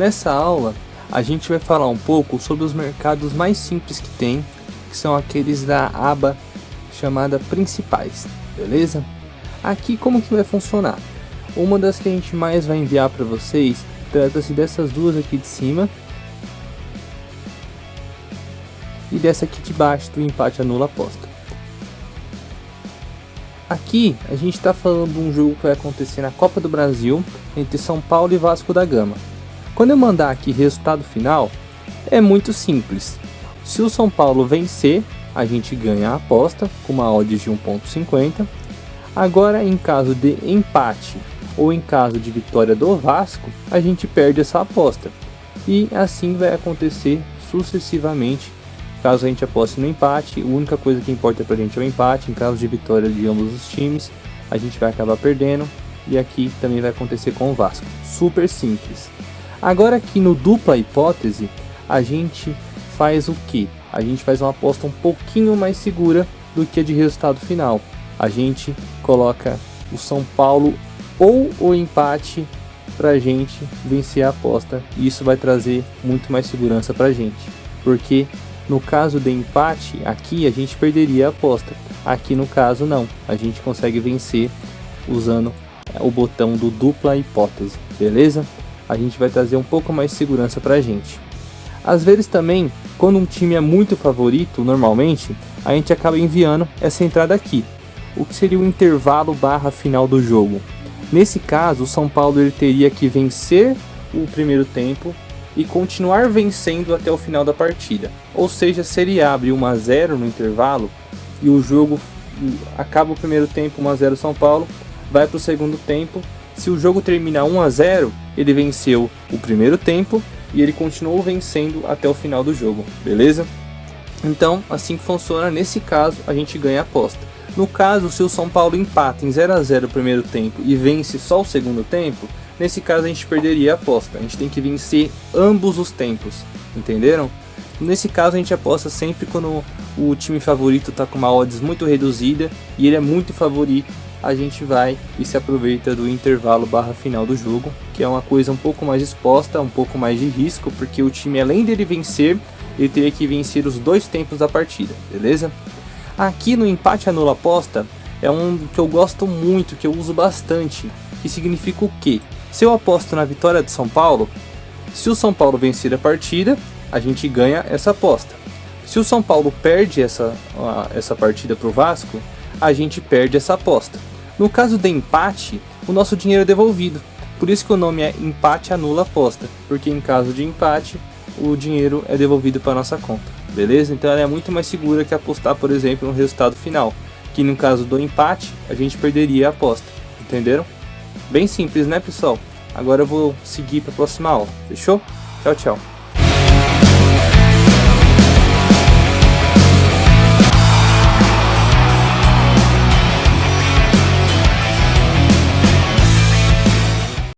Nessa aula, a gente vai falar um pouco sobre os mercados mais simples que tem, que são aqueles da aba chamada principais, beleza? Aqui como que vai funcionar? Uma das que a gente mais vai enviar para vocês, trata-se dessas duas aqui de cima e dessa aqui de baixo do empate anula aposta. Aqui a gente está falando de um jogo que vai acontecer na Copa do Brasil entre São Paulo e Vasco da Gama. Quando eu mandar aqui resultado final, é muito simples. Se o São Paulo vencer, a gente ganha a aposta com uma odd de 1.50. Agora, em caso de empate ou em caso de vitória do Vasco, a gente perde essa aposta. E assim vai acontecer sucessivamente. Caso a gente aposte no empate, a única coisa que importa pra gente é o empate. Em caso de vitória de ambos os times, a gente vai acabar perdendo. E aqui também vai acontecer com o Vasco. Super simples. Agora aqui no dupla hipótese, a gente faz o que? A gente faz uma aposta um pouquinho mais segura do que a de resultado final. A gente coloca o São Paulo ou o empate pra gente vencer a aposta. E isso vai trazer muito mais segurança pra gente. Porque no caso de empate, aqui a gente perderia a aposta. Aqui no caso não, a gente consegue vencer usando o botão do dupla hipótese, beleza? A gente vai trazer um pouco mais de segurança pra gente. Às vezes também, quando um time é muito favorito, normalmente, a gente acaba enviando essa entrada aqui, o que seria o intervalo barra final do jogo. Nesse caso, o São Paulo ele teria que vencer o primeiro tempo e continuar vencendo até o final da partida. Ou seja, se ele abre 1-0 no intervalo e o jogo acaba o primeiro tempo 1-0 São Paulo, vai para o segundo tempo. Se o jogo termina 1-0, ele venceu o primeiro tempo e ele continuou vencendo até o final do jogo, beleza? Então, assim que funciona, nesse caso, a gente ganha a aposta. No caso, se o São Paulo empata em 0-0 o primeiro tempo e vence só o segundo tempo, nesse caso a gente perderia a aposta. A gente tem que vencer ambos os tempos, entenderam? Nesse caso a gente aposta sempre quando o time favorito está com uma odds muito reduzida e ele é muito favorito. A gente vai e se aproveita do intervalo barra final do jogo, que é uma coisa um pouco mais exposta, um pouco mais de risco, porque o time, além dele vencer, ele teria que vencer os dois tempos da partida, beleza? Aqui no empate anula aposta, é um que eu gosto muito, que eu uso bastante, que significa o quê? Se eu aposto na vitória de São Paulo, se o São Paulo vencer a partida, a gente ganha essa aposta. Se o São Paulo perde essa partida para o Vasco, a gente perde essa aposta. No caso de empate, o nosso dinheiro é devolvido. Por isso que o nome é empate anula aposta, porque em caso de empate, o dinheiro é devolvido para nossa conta, beleza? Então ela é muito mais segura que apostar, por exemplo, no resultado final, que no caso do empate, a gente perderia a aposta, entenderam? Bem simples, né, pessoal? Agora eu vou seguir para a próxima aula, fechou? Tchau, tchau!